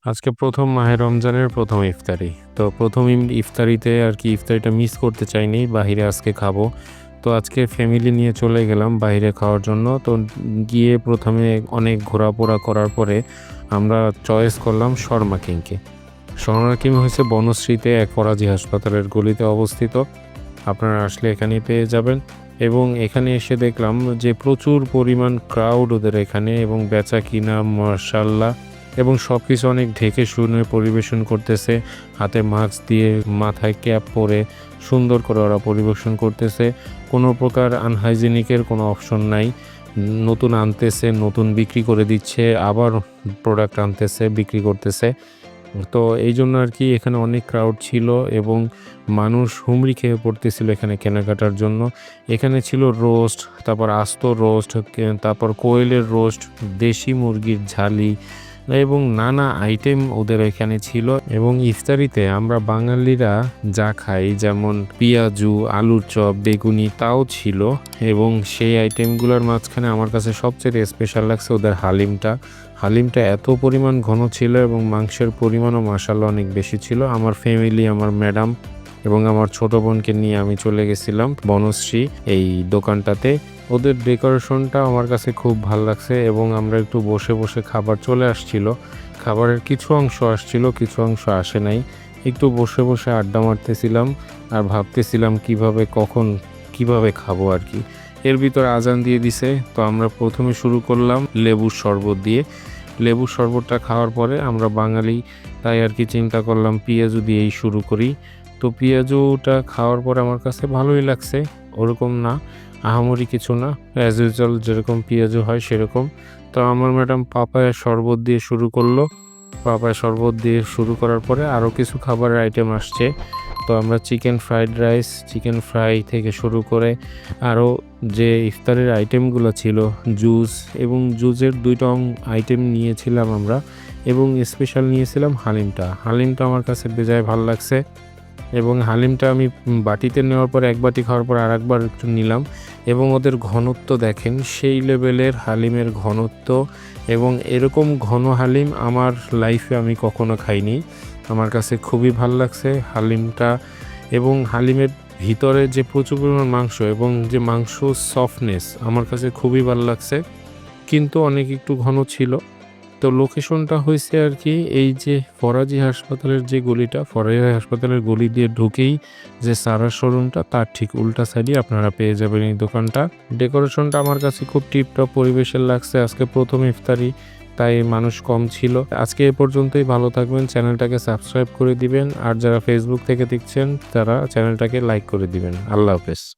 আজকে ১ম মাহে রমজানের ১ম ইফতারি। তো ১ম ইফতারিতে আরকি ইফতারিটা মিস করতে চাইনি। বাহিরে আজকে খাবো। তো আজকে ফ্যামিলি নিয়ে চলে গেলাম বাহিরে খাওয়ার জন্য। তো গিয়ে ১ম এ অনেক ঘোরাফেরা করার পরে আমরা চয়েস করলাম শর্মা কিংকে। শর্মা কিং হইছে বনশ্রীতে এক ফরাজি হাসপাতালের গলিতে অবস্থিত। আপনারা আসলে এখানেই পেয়ে যাবেন এবং এখানে এসে দেখলাম যে প্রচুর পরিমাণ ক্রাউড ওদের এখানে এবং বেচা-কিনা মাশাআল্লাহ এবং সবকিছু অনেক ঢেকে শুনে পরিবেশন করতেছে। হাতে মাস্ক দিয়ে, মাথায় ক্যাপ পরে সুন্দর করে ওরা পরিবেশন করতেছে। কোনো প্রকার আনহাইজেনিক এর কোনো অপশন নাই। নতুন আনতেছে, নতুন বিক্রি করে দিচ্ছে, আবার প্রোডাক্ট আনতেছে, বিক্রি করতেছে। তো এইজন্য আরকি এখানে অনেক ক্রাউড ছিল এবং মানুষ হুমড়ি খেয়ে পড়তেছিল এখানে কেনাকাটার জন্য। এখানে ছিল রোস্ট, তারপর আস্ত রোস্ট, তারপর কোয়েলের রোস্ট, দেশি মুরগির ঝালি এবং নানা আইটেম ওদের এখানে ছিল এবং ইফতারিতে আমরা বাঙালিরা যা খাই যেমন পিঁয়াজু, আলুর চপ, বেগুনি তাও ছিল এবং সেই আইটেমগুলোর মাঝখানে আমার কাছে সবচেয়ে স্পেশাল লাগছে ওদের হালিমটা। হালিমটা এত পরিমাণ ঘন ছিল এবং মাংসের পরিমাণও মাশাআল্লাহ অনেক বেশি ছিল। আমার ফ্যামিলি, আমার ম্যাডাম এবং আমার ছোট বোনকে নিয়ে আমি চলে গেছিলাম বনশ্রী এই দোকানটাতে। ওদের ডেকোরেশনটা আমার কাছে খুব ভাল লাগছে এবং আমরা একটু বসে, বসে খাবার চলে আসছিল। খাবারের কিছু অংশ আসছিল, কিছু অংশ আসে নাই। একটু বসে, বসে আড্ডা মারতেছিলাম আর ভাবতেছিলাম কিভাবে খাবো আরকি। এর ভিতরে আজান দিয়ে দিছে। তো আমরা ১ম এ শুরু করলাম লেবুর শরবত দিয়ে। লেবুর শরবতটা খাওয়ার পরে আমরা বাঙালি তাই আরকি চিন্তা করলাম পেঁয়াজু দিয়েই শুরু করি। তো পেঁয়াজুটা খাওয়ার পরে আমার কাছে ভালোই লাগছে। ওরকম না, আহামরি কিছু না। অ্যাজ ইউজুয়াল যেরকম পেঁয়াজু হয় সেরকম। তো আমার ম্যাডাম পাপায়া শরবত দিয়ে শুরু করলো। পাপায়া শরবত দিয়ে শুরু করার পরে আরও কিছু খাবারের আইটেম আসছে। তো আমরা chicken fried rice, chicken fry থেকে শুরু করে আরও যে ইফতারের আইটেমগুলো ছিল, জুস এবং জুসের ২ টা আইটেম নিয়েছিলাম আমরা এবং স্পেশাল নিয়েছিলাম হালিমটা। হালিমটা আমার কাছে বেজায় ভাল লাগছে এবং হালিমটা আমি বাটিতে নেওয়ার পর এক বাটি খাওয়ার পর আরেকবার একটু নিলাম এবং ওদের ঘনত্ব দেখেন সেই লেভেলের হালিমের ঘনত্ব এবং এরকম ঘন হালিম আমার লাইফে আমি কখনো খাইনি। আমার কাছে খুবই ভাল লাগছে হালিমটা এবং হালিমের ভিতরে যে প্রচুর পরিমাণ মাংস এবং যে মাংস সফটনেস আমার কাছে খুবই ভাল লাগছে। কিন্তু অনেক একটু ঘন ছিল। তো লোকেশনটা হইছে আরকি এই যে ফরাজি হাসপাতালের যে গলিটা, ফরাজি হাসপাতালের গলি দিয়ে ঢুকেই যে সারার শোরুমটা তার ঠিক উল্টা সাইডে আপনারা পেয়ে যাবেন এই দোকানটা। ডেকোরেশনটা আমার কাছে খুব টিপটপ পরিবেশের লাগছে। আজকে ১ম ইফতারি তাই মানুষ কম ছিল। আজকে এ পর্যন্তই, ভালো থাকবেন। চ্যানেলটাকে সাবস্ক্রাইব করে দিবেন আর যারা ফেসবুক থেকে দেখছেন তারা চ্যানেলটাকে লাইক করে দিবেন। আল্লাহ হাফেজ।